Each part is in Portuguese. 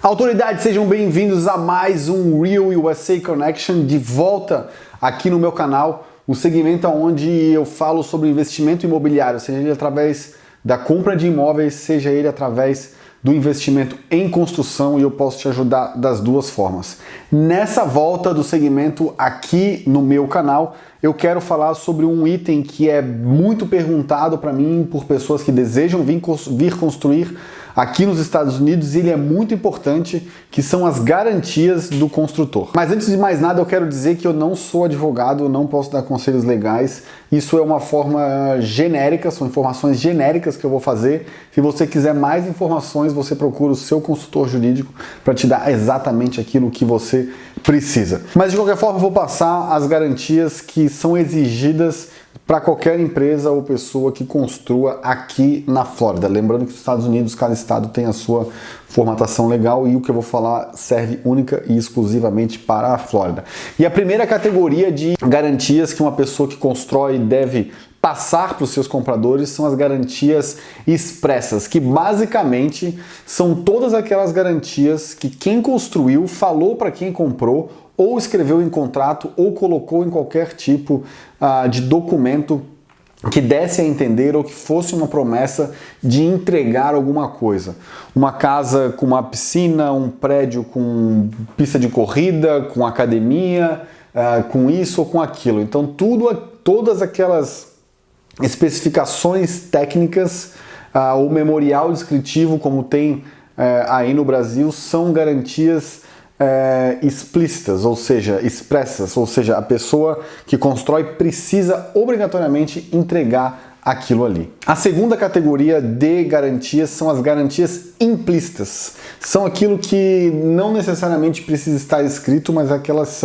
Autoridades, sejam bem-vindos a mais um Real USA Connection, de volta aqui no meu canal, o segmento onde eu falo sobre investimento imobiliário, seja ele através da compra de imóveis, seja ele através do investimento em construção, e eu posso te ajudar das duas formas. Nessa volta do segmento aqui no meu canal, eu quero falar sobre um item que é muito perguntado para mim por pessoas que desejam vir construir aqui nos Estados Unidos, e ele é muito importante, que são as garantias do construtor. Mas antes de mais nada, eu quero dizer que eu não sou advogado, eu não posso dar conselhos legais. Isso é uma forma genérica, são informações genéricas que eu vou fazer. Se você quiser mais informações, você procura o seu consultor jurídico para te dar exatamente aquilo que você precisa. Mas de qualquer forma, eu vou passar as garantias que são exigidas para qualquer empresa ou pessoa que construa aqui na Flórida. Lembrando que nos Estados Unidos, cada estado tem a sua formatação legal, e o que eu vou falar serve única e exclusivamente para a Flórida. E a primeira categoria de garantias que uma pessoa que constrói deve passar para os seus compradores são as garantias expressas, que basicamente são todas aquelas garantias que quem construiu falou para quem comprou, ou escreveu em contrato, ou colocou em qualquer tipo de documento que desse a entender, ou que fosse uma promessa de entregar alguma coisa. Uma casa com uma piscina, um prédio com pista de corrida, com academia, com isso ou com aquilo. Então todas aquelas especificações técnicas, o memorial descritivo, como tem aí no Brasil, são garantias explícitas, ou seja, expressas, ou seja, a pessoa que constrói precisa obrigatoriamente entregar aquilo ali. A segunda categoria de garantias são as garantias implícitas. São aquilo que não necessariamente precisa estar escrito, mas aquelas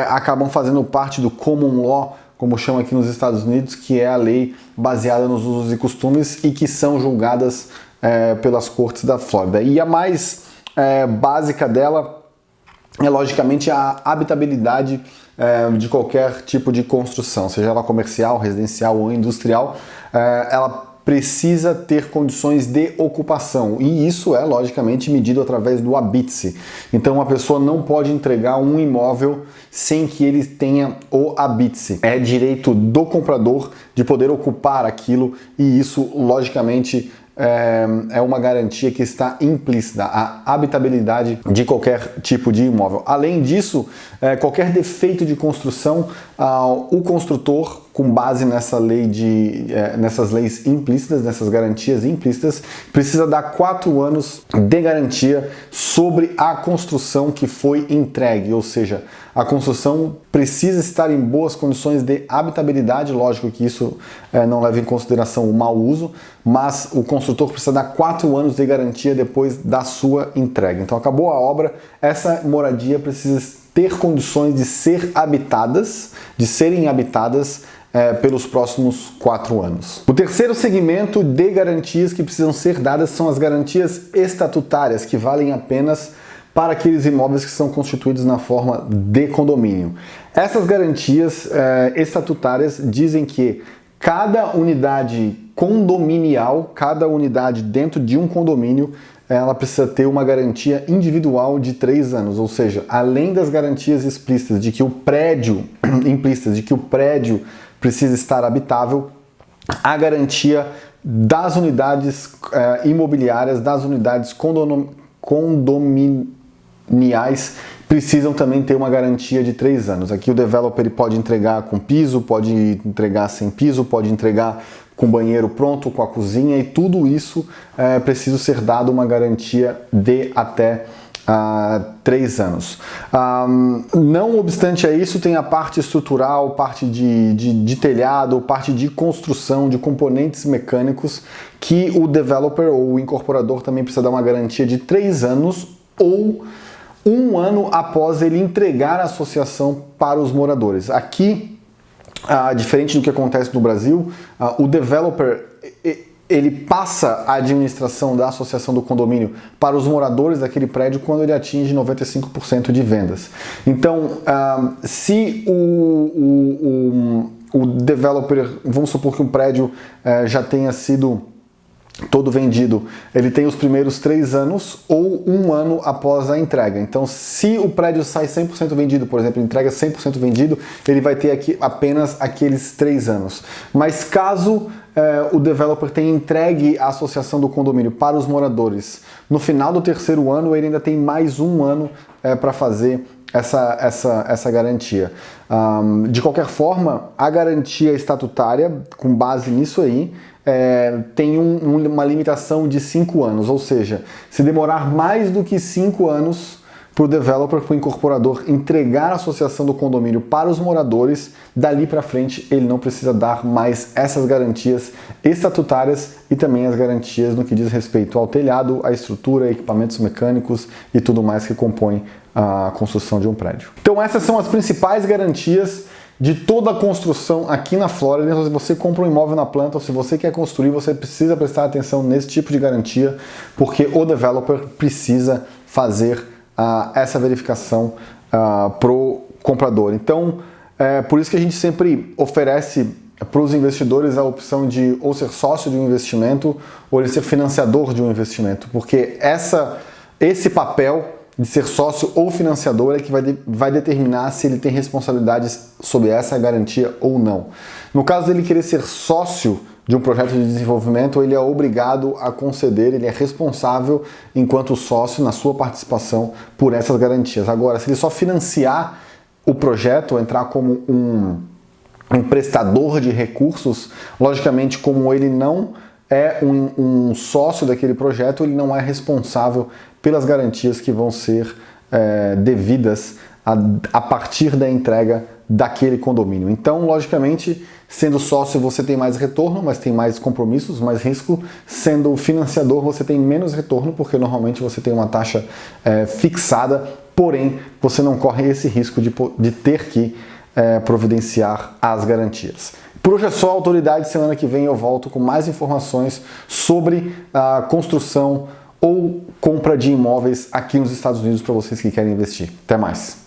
acabam fazendo parte do common law, como chamam aqui nos Estados Unidos, que é a lei baseada nos usos e costumes e que são julgadas pelas cortes da Flórida. E a mais básica dela é logicamente a habitabilidade de qualquer tipo de construção, seja ela comercial, residencial ou industrial. Ela precisa ter condições de ocupação, e isso é logicamente medido através do habite-se. Então uma pessoa não pode entregar um imóvel sem que ele tenha o habite-se. É direito do comprador de poder ocupar aquilo, e isso logicamente é uma garantia que está implícita, a habitabilidade de qualquer tipo de imóvel. Além disso, qualquer defeito de construção, o construtor, com base nessas leis implícitas, nessas garantias implícitas, precisa dar 4 anos de garantia sobre a construção que foi entregue, ou seja, a construção precisa estar em boas condições de habitabilidade. Lógico que isso não leva em consideração o mau uso, mas o construtor precisa dar 4 anos de garantia depois da sua entrega. Então acabou a obra, essa moradia precisa ter condições de serem habitadas pelos próximos 4 anos. O terceiro segmento de garantias que precisam ser dadas são as garantias estatutárias, que valem apenas para aqueles imóveis que são constituídos na forma de condomínio. Essas garantias estatutárias dizem que cada unidade condominial, cada unidade dentro de um condomínio, ela precisa ter uma garantia individual de 3 anos, ou seja, além das garantias explícitas de que o prédio, precisa estar habitável, a garantia das unidades imobiliárias, das unidades condominiais, precisam também ter uma garantia de 3 anos. Aqui o developer ele pode entregar com piso, pode entregar sem piso, pode entregar com banheiro pronto, com a cozinha, e tudo isso precisa ser dado uma garantia de até 3 anos. Não obstante a isso, tem a parte estrutural, parte de telhado, parte de construção, de componentes mecânicos, que o developer ou o incorporador também precisa dar uma garantia de 3 anos ou 1 ano após ele entregar a associação para os moradores. Aqui, diferente do que acontece no Brasil, o developer ele passa a administração da associação do condomínio para os moradores daquele prédio quando ele atinge 95% de vendas. Então, se o developer, vamos supor que um prédio já tenha sido todo vendido, ele tem os primeiros 3 anos ou 1 ano após a entrega. Então, se o prédio sai 100% vendido, por exemplo, entrega 100% vendido, ele vai ter aqui apenas aqueles 3 anos. Mas caso o developer tenha entregue a associação do condomínio para os moradores no final do 3º ano, ele ainda tem mais 1 ano para fazer essa garantia. De qualquer forma, a garantia estatutária, com base nisso aí, tem uma limitação de 5 anos, ou seja, se demorar mais do que 5 anos para o developer, para o incorporador entregar a associação do condomínio para os moradores, dali para frente ele não precisa dar mais essas garantias estatutárias e também as garantias no que diz respeito ao telhado, à estrutura, equipamentos mecânicos e tudo mais que compõe a construção de um prédio. Então essas são as principais garantias de toda a construção aqui na Flórida. Se você compra um imóvel na planta ou se você quer construir, você precisa prestar atenção nesse tipo de garantia, porque o developer precisa fazer essa verificação para o comprador. Então, por isso que a gente sempre oferece para os investidores a opção de ou ser sócio de um investimento ou ele ser financiador de um investimento, porque esse papel de ser sócio ou financiador é que vai determinar se ele tem responsabilidades sobre essa garantia ou não. No caso dele querer ser sócio de um projeto de desenvolvimento, ele é obrigado a conceder, ele é responsável enquanto sócio na sua participação por essas garantias. Agora, se ele só financiar o projeto, entrar como um prestador de recursos, logicamente, como ele não é um sócio daquele projeto, ele não é responsável pelas garantias que vão ser devidas a partir da entrega daquele condomínio. Então, logicamente, sendo sócio você tem mais retorno, mas tem mais compromissos, mais risco. Sendo financiador você tem menos retorno, porque normalmente você tem uma taxa fixada, porém você não corre esse risco de ter que providenciar as garantias. Por hoje é só, autoridade. Semana que vem eu volto com mais informações sobre a construção ou compra de imóveis aqui nos Estados Unidos para vocês que querem investir. Até mais!